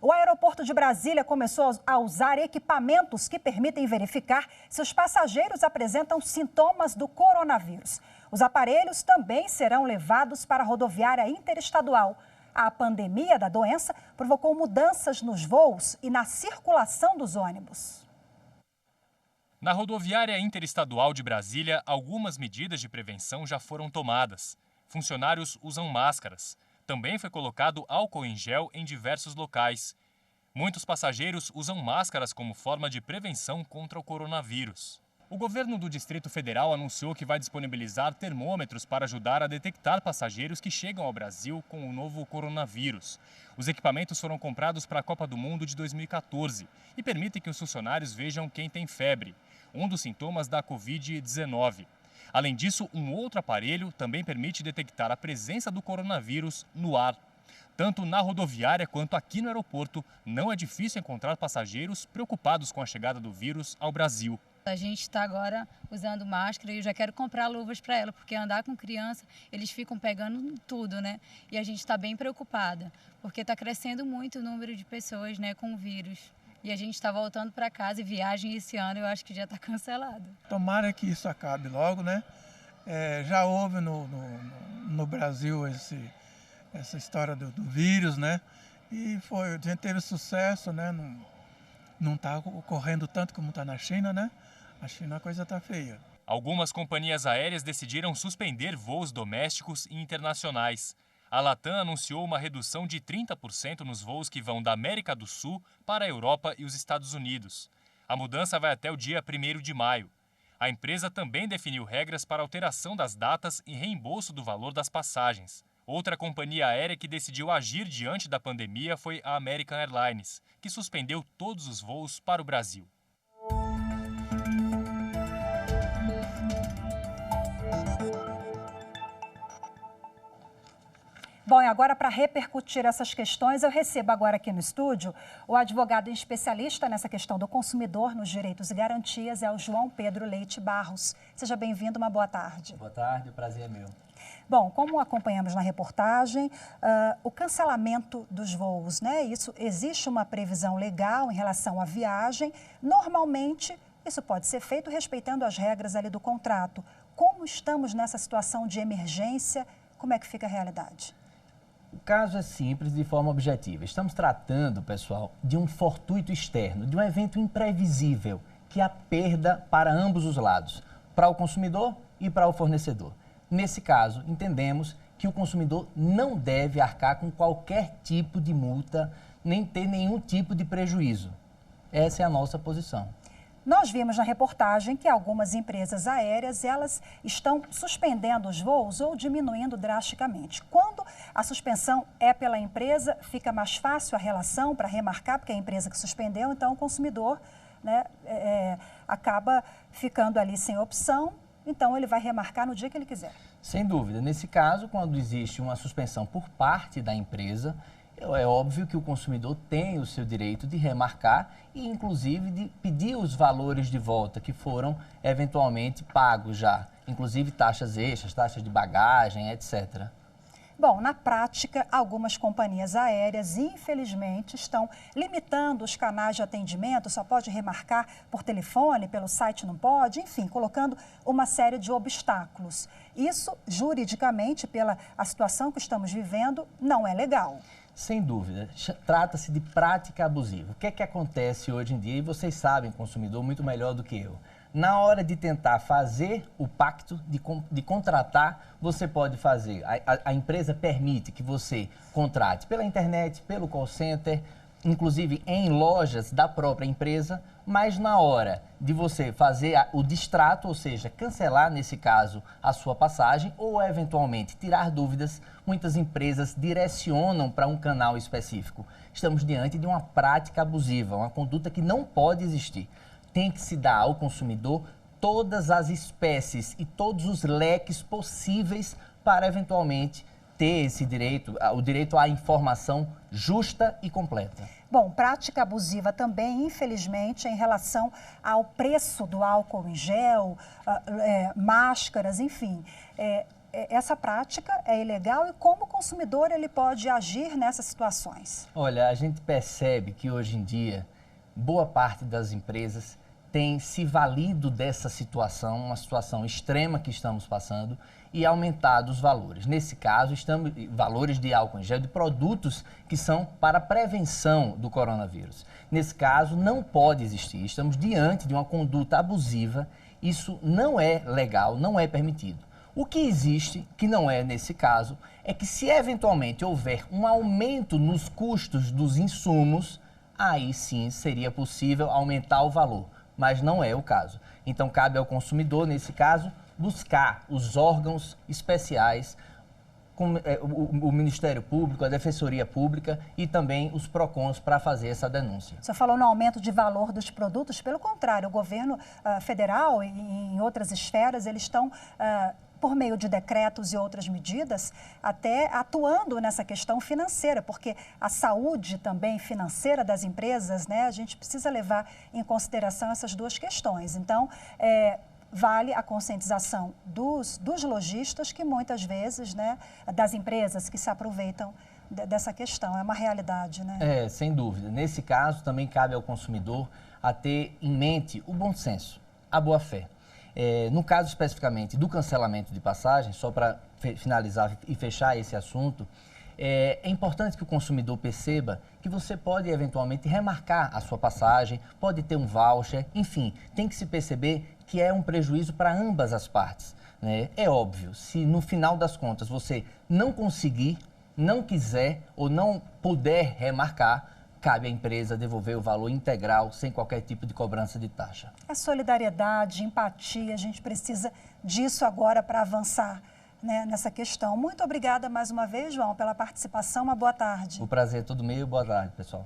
O aeroporto de Brasília começou a usar equipamentos que permitem verificar se os passageiros apresentam sintomas do coronavírus. Os aparelhos também serão levados para a rodoviária interestadual. A pandemia da doença provocou mudanças nos voos e na circulação dos ônibus. Na rodoviária interestadual de Brasília, algumas medidas de prevenção já foram tomadas. Funcionários usam máscaras. Também foi colocado álcool em gel em diversos locais. Muitos passageiros usam máscaras como forma de prevenção contra o coronavírus. O governo do Distrito Federal anunciou que vai disponibilizar termômetros para ajudar a detectar passageiros que chegam ao Brasil com o novo coronavírus. Os equipamentos foram comprados para a Copa do Mundo de 2014 e permitem que os funcionários vejam quem tem febre, um dos sintomas da Covid-19. Além disso, um outro aparelho também permite detectar a presença do coronavírus no ar. Tanto na rodoviária quanto aqui no aeroporto, não é difícil encontrar passageiros preocupados com a chegada do vírus ao Brasil. A gente está agora usando máscara e eu já quero comprar luvas para ela, porque andar com criança, eles ficam pegando tudo, né? E a gente está bem preocupada, porque está crescendo muito o número de pessoas, né, com o vírus. E a gente está voltando para casa e viagem esse ano eu acho que já está cancelado. Tomara que isso acabe logo, né? Já houve no Brasil essa história do vírus, né? E a gente teve sucesso, né? Não está ocorrendo tanto como está na China, né? A China a coisa está feia. Algumas companhias aéreas decidiram suspender voos domésticos e internacionais. A Latam anunciou uma redução de 30% nos voos que vão da América do Sul para a Europa e os Estados Unidos. A mudança vai até o dia 1º de maio. A empresa também definiu regras para alteração das datas e reembolso do valor das passagens. Outra companhia aérea que decidiu agir diante da pandemia foi a American Airlines, que suspendeu todos os voos para o Brasil. Bom, e agora para repercutir essas questões, eu recebo agora aqui no estúdio o advogado especialista nessa questão do consumidor nos direitos e garantias, é o João Pedro Leite Barros. Seja bem-vindo, uma boa tarde. Boa tarde, o prazer é meu. Bom, como acompanhamos na reportagem, o cancelamento dos voos, né? Isso, existe uma previsão legal em relação à viagem. Normalmente, isso pode ser feito respeitando as regras ali do contrato. Como estamos nessa situação de emergência? Como é que fica a realidade? O caso é simples de forma objetiva. Estamos tratando, pessoal, de um fortuito externo, de um evento imprevisível, que há perda para ambos os lados, para o consumidor e para o fornecedor. Nesse caso, entendemos que o consumidor não deve arcar com qualquer tipo de multa, nem ter nenhum tipo de prejuízo. Essa é a nossa posição. Nós vimos na reportagem que algumas empresas aéreas, elas estão suspendendo os voos ou diminuindo drasticamente. Quando a suspensão é pela empresa, fica mais fácil a relação para remarcar, porque é a empresa que suspendeu, então o consumidor, né, acaba ficando ali sem opção, então ele vai remarcar no dia que ele quiser. Sem dúvida. Nesse caso, quando existe uma suspensão por parte da empresa, é óbvio que o consumidor tem o seu direito de remarcar e, inclusive, de pedir os valores de volta que foram eventualmente pagos já, inclusive taxas extras, taxas de bagagem, etc. Bom, na prática, algumas companhias aéreas, infelizmente, estão limitando os canais de atendimento, só pode remarcar por telefone, pelo site não pode, enfim, colocando uma série de obstáculos. Isso, juridicamente, pela a situação que estamos vivendo, não é legal. Sem dúvida, trata-se de prática abusiva. O que é que acontece hoje em dia? E vocês sabem, consumidor, muito melhor do que eu. Na hora de tentar fazer o pacto, de contratar, você pode fazer. A empresa permite que você contrate pela internet, pelo call center, inclusive em lojas da própria empresa, mas na hora de você fazer o distrato, ou seja, cancelar, nesse caso, a sua passagem ou, eventualmente, tirar dúvidas, muitas empresas direcionam para um canal específico. Estamos diante de uma prática abusiva, uma conduta que não pode existir. Tem que se dar ao consumidor todas as espécies e todos os leques possíveis para, eventualmente, ter esse direito, o direito à informação justa e completa. Bom, prática abusiva também, infelizmente, em relação ao preço do álcool em gel, máscaras, enfim. essa prática é ilegal e como o consumidor ele pode agir nessas situações? Olha, a gente percebe que hoje em dia, boa parte das empresas tem se valido dessa situação, uma situação extrema que estamos passando, e aumentado os valores. Nesse caso, valores de álcool em gel, de produtos que são para a prevenção do coronavírus. Nesse caso, não pode existir. Estamos diante de uma conduta abusiva. Isso não é legal, não é permitido. O que existe, que não é nesse caso, é que se eventualmente houver um aumento nos custos dos insumos, aí sim seria possível aumentar o valor, mas não é o caso. Então cabe ao consumidor, nesse caso, buscar os órgãos especiais, como o Ministério Público, a Defensoria Pública e também os PROCONs para fazer essa denúncia. Você falou no aumento de valor dos produtos, pelo contrário, o governo federal e em outras esferas, eles estão, por meio de decretos e outras medidas, até atuando nessa questão financeira, porque a saúde também financeira das empresas, né, a gente precisa levar em consideração essas duas questões. Então, vale a conscientização dos lojistas que muitas vezes, né, das empresas que se aproveitam dessa questão. É uma realidade, né? Sem dúvida. Nesse caso, também cabe ao consumidor a ter em mente o bom senso, a boa-fé. No caso especificamente do cancelamento de passagem, só para finalizar e fechar esse assunto, é importante que o consumidor perceba que você pode eventualmente remarcar a sua passagem, pode ter um voucher, enfim, tem que se perceber que é um prejuízo para ambas as partes, né? É óbvio, se no final das contas você não conseguir, não quiser ou não puder remarcar, cabe à empresa devolver o valor integral, sem qualquer tipo de cobrança de taxa. É solidariedade, empatia, a gente precisa disso agora para avançar, né, nessa questão. Muito obrigada mais uma vez, João, pela participação. Uma boa tarde. O prazer é todo meu. Boa tarde, pessoal.